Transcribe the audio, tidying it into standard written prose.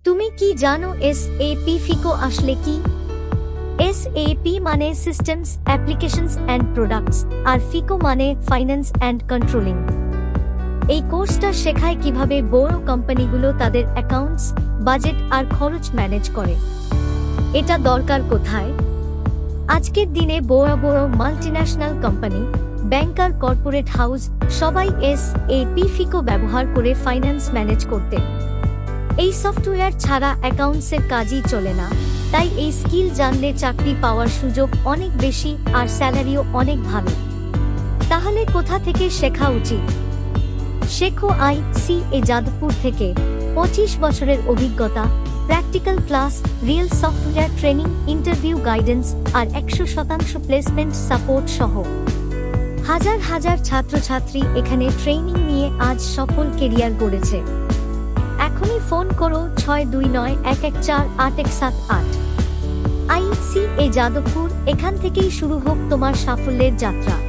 তুমি কি জানো এসএপি ফিকো আসলে কি? এসএপি মানে সিস্টেমস, অ্যাপ্লিকেশনস অ্যান্ড প্রোডাক্টস, আর ফিকো মানে ফাইন্যান্স অ্যান্ড কন্ট্রোলিং। এই কোর্সটা শেখায় কিভাবে বড় কোম্পানিগুলো তাদের অ্যাকাউন্টস, বাজেট আর খরচ ম্যানেজ করে। এটা দরকার কোথায়? আজকের দিনে বড় বড় মাল্টিন্যাশনাল কোম্পানি, ব্যাংকার, কর্পোরেট হাউস সবাই এসএপি ফিকো ব্যবহার করে ফাইন্যান্স ম্যানেজ করতে। এই সফটওয়্যার ছাড়া অ্যাকাউন্টসের কাজই চলে না। তাই এই স্কিল জানলে চাকরি পাওয়ার সুযোগ অনেক বেশি আর স্যালারিও অনেক ভালো। তাহলে কোথা থেকে শেখা উচিত? শেখো ICA যাদবপুর থেকে। 25 বছরের অভিজ্ঞতা, practical class, real software training, interview guidance আর 100% প্লেসমেন্ট সাপোর্ট সহ হাজার হাজার ছাত্রছাত্রী এখানে ট্রেনিং নিয়ে আজ সফল কেরিয়ার গড়েছে। এখনই ফোন করো 6291148178। ICA যাদবপুর, এখান থেকেই শুরু হোক তোমার সাফল্যের যাত্রা।